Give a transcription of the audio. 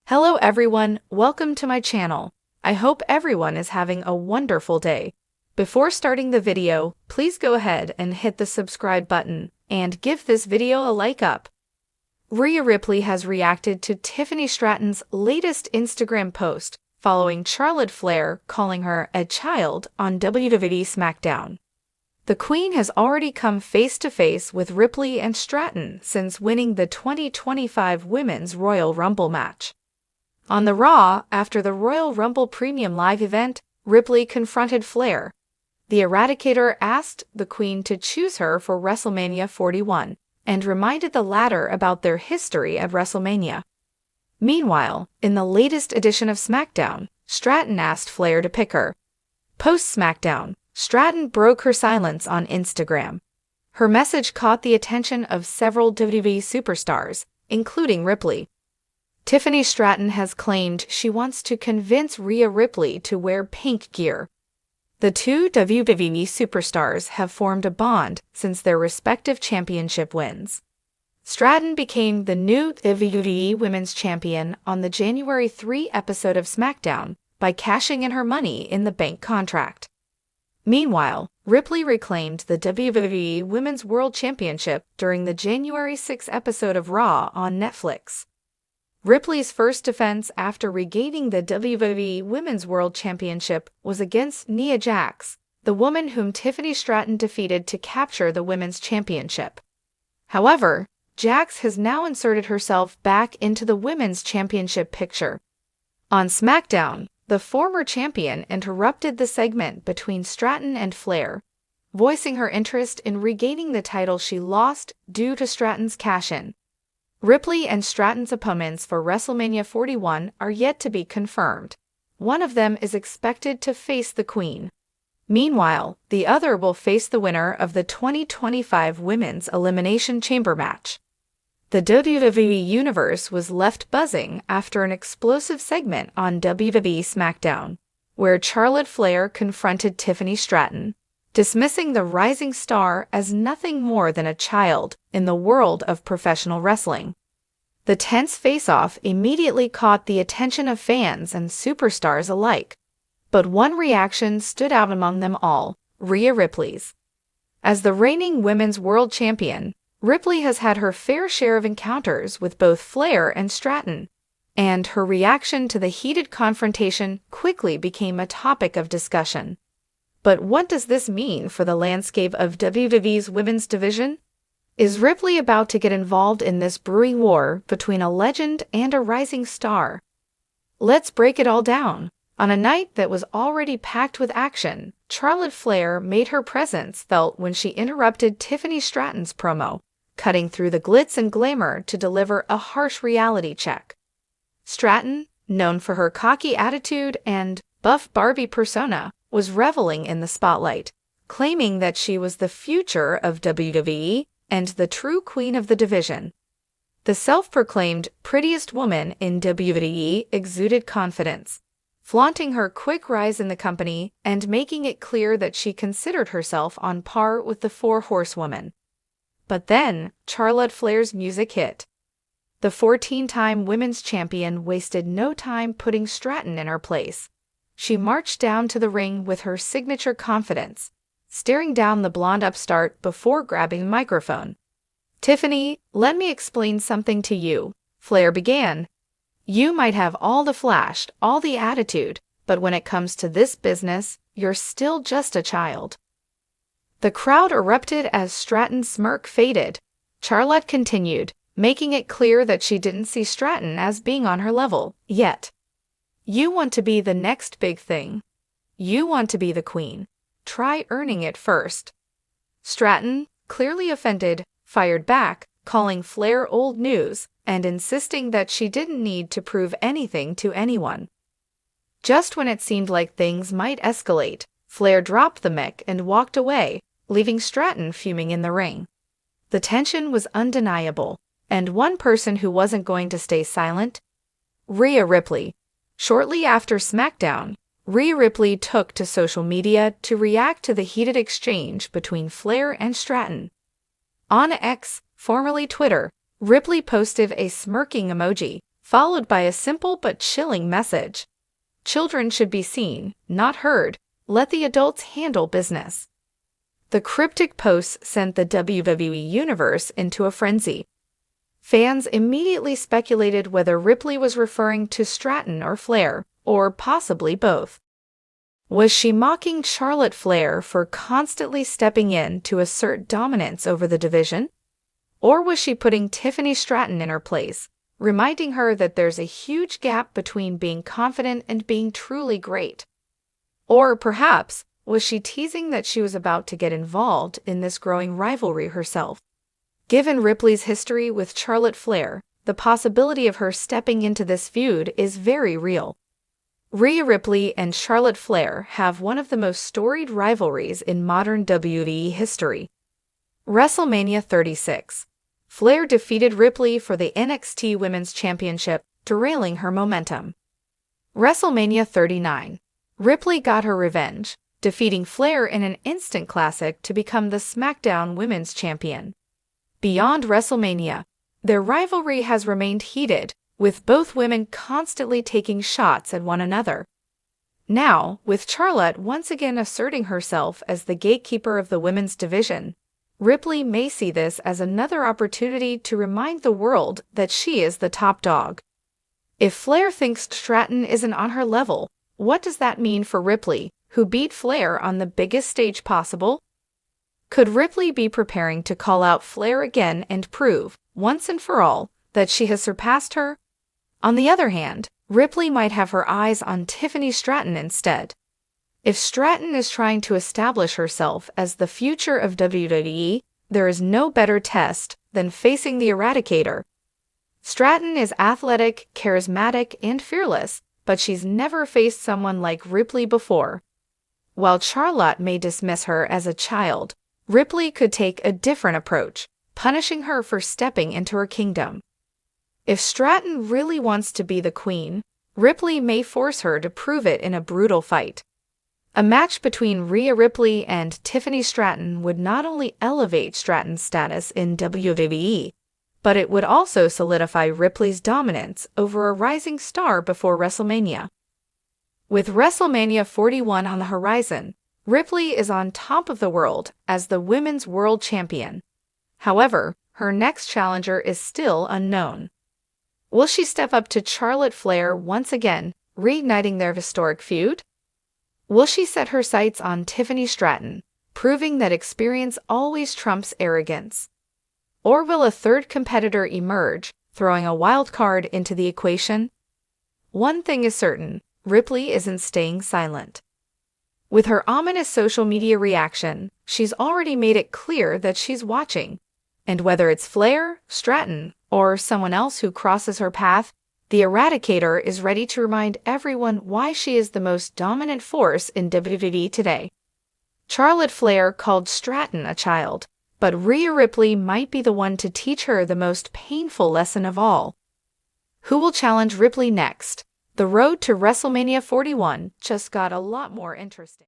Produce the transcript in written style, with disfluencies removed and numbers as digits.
Hello everyone, welcome to my channel. I hope everyone is having a wonderful day. Before starting the video, please go ahead and hit the subscribe button and give this video a like up. Rhea Ripley has reacted to Tiffany Stratton's latest Instagram post following Charlotte Flair calling her a child on WWE SmackDown. The Queen has already come face-to-face with Ripley and Stratton since winning the 2025 Women's Royal Rumble match. On the Raw, after the Royal Rumble Premium Live event, Ripley confronted Flair. The Eradicator asked the Queen to choose her for WrestleMania 41 and reminded the latter about their history at WrestleMania. Meanwhile, in the latest edition of SmackDown, Stratton asked Flair to pick her. Post-SmackDown, Stratton broke her silence on Instagram. Her message caught the attention of several WWE superstars, including Ripley. Tiffany Stratton has claimed she wants to convince Rhea Ripley to wear pink gear. The two WWE superstars have formed a bond since their respective championship wins. Stratton became the new WWE Women's Champion on the January 3 episode of SmackDown by cashing in her Money in the Bank contract. Meanwhile, Ripley reclaimed the WWE Women's World Championship during the January 6 episode of Raw on Netflix. Ripley's first defense after regaining the WWE Women's World Championship was against Nia Jax, the woman whom Tiffany Stratton defeated to capture the Women's Championship. However, Jax has now inserted herself back into the Women's Championship picture. On SmackDown, the former champion interrupted the segment between Stratton and Flair, voicing her interest in regaining the title she lost due to Stratton's cash-in. Ripley and Stratton's opponents for WrestleMania 41 are yet to be confirmed. One of them is expected to face the Queen. Meanwhile, the other will face the winner of the 2025 Women's Elimination Chamber match. The WWE Universe was left buzzing after an explosive segment on WWE SmackDown, where Charlotte Flair confronted Tiffany Stratton, dismissing the rising star as nothing more than a child in the world of professional wrestling. The tense face-off immediately caught the attention of fans and superstars alike, but one reaction stood out among them all: Rhea Ripley's. As the reigning Women's World Champion, Ripley has had her fair share of encounters with both Flair and Stratton, and her reaction to the heated confrontation quickly became a topic of discussion. But what does this mean for the landscape of WWE's women's division? Is Ripley about to get involved in this brewing war between a legend and a rising star? Let's break it all down. On a night that was already packed with action, Charlotte Flair made her presence felt when she interrupted Tiffany Stratton's promo, cutting through the glitz and glamour to deliver a harsh reality check. Stratton, known for her cocky attitude and buff Barbie persona, was reveling in the spotlight, claiming that she was the future of WWE and the true queen of the division. The self-proclaimed prettiest woman in WWE exuded confidence, flaunting her quick rise in the company and making it clear that she considered herself on par with the Four Horsewomen. But then, Charlotte Flair's music hit. The 14-time women's champion wasted no time putting Stratton in her place. She marched down to the ring with her signature confidence, staring down the blonde upstart before grabbing the microphone. "Tiffany, let me explain something to you," Flair began. "You might have all the flash, all the attitude, but when it comes to this business, you're still just a child." The crowd erupted as Stratton's smirk faded. Charlotte continued, making it clear that she didn't see Stratton as being on her level yet. "You want to be the next big thing. You want to be the queen. Try earning it first." Stratton, clearly offended, fired back, calling Flair old news and insisting that she didn't need to prove anything to anyone. Just when it seemed like things might escalate, Flair dropped the mic and walked away, leaving Stratton fuming in the ring. The tension was undeniable, and one person who wasn't going to stay silent? Rhea Ripley. Shortly after SmackDown, Rhea Ripley took to social media to react to the heated exchange between Flair and Stratton. On X, formerly Twitter, Ripley posted a smirking emoji, followed by a simple but chilling message. Children should be seen, not heard. Let the adults handle business. The cryptic posts sent the WWE Universe into a frenzy. Fans immediately speculated whether Ripley was referring to Stratton or Flair, or possibly both. Was she mocking Charlotte Flair for constantly stepping in to assert dominance over the division? Or was she putting Tiffany Stratton in her place, reminding her that there's a huge gap between being confident and being truly great? Or perhaps, was she teasing that she was about to get involved in this growing rivalry herself? Given Ripley's history with Charlotte Flair, the possibility of her stepping into this feud is very real. Rhea Ripley and Charlotte Flair have one of the most storied rivalries in modern WWE history. WrestleMania 36. Flair defeated Ripley for the NXT Women's Championship, derailing her momentum. WrestleMania 39. Ripley got her revenge, defeating Flair in an instant classic to become the SmackDown Women's Champion. Beyond WrestleMania, their rivalry has remained heated, with both women constantly taking shots at one another. Now, with Charlotte once again asserting herself as the gatekeeper of the women's division, Ripley may see this as another opportunity to remind the world that she is the top dog. If Flair thinks Stratton isn't on her level, what does that mean for Ripley, who beat Flair on the biggest stage possible? Could Ripley be preparing to call out Flair again and prove, once and for all, that she has surpassed her? On the other hand, Ripley might have her eyes on Tiffany Stratton instead. If Stratton is trying to establish herself as the future of WWE, there is no better test than facing the Eradicator. Stratton is athletic, charismatic, and fearless, but she's never faced someone like Ripley before. While Charlotte may dismiss her as a child, Ripley could take a different approach, punishing her for stepping into her kingdom. If Stratton really wants to be the queen, Ripley may force her to prove it in a brutal fight. A match between Rhea Ripley and Tiffany Stratton would not only elevate Stratton's status in WWE, but it would also solidify Ripley's dominance over a rising star before WrestleMania. With WrestleMania 41 on the horizon, Ripley is on top of the world as the Women's World Champion. However, her next challenger is still unknown. Will she step up to Charlotte Flair once again, reigniting their historic feud? Will she set her sights on Tiffany Stratton, proving that experience always trumps arrogance? Or will a third competitor emerge, throwing a wild card into the equation? One thing is certain, Ripley isn't staying silent. With her ominous social media reaction, she's already made it clear that she's watching. And whether it's Flair, Stratton, or someone else who crosses her path, the Eradicator is ready to remind everyone why she is the most dominant force in WWE today. Charlotte Flair called Stratton a child, but Rhea Ripley might be the one to teach her the most painful lesson of all. Who will challenge Ripley next? The road to WrestleMania 41 just got a lot more interesting.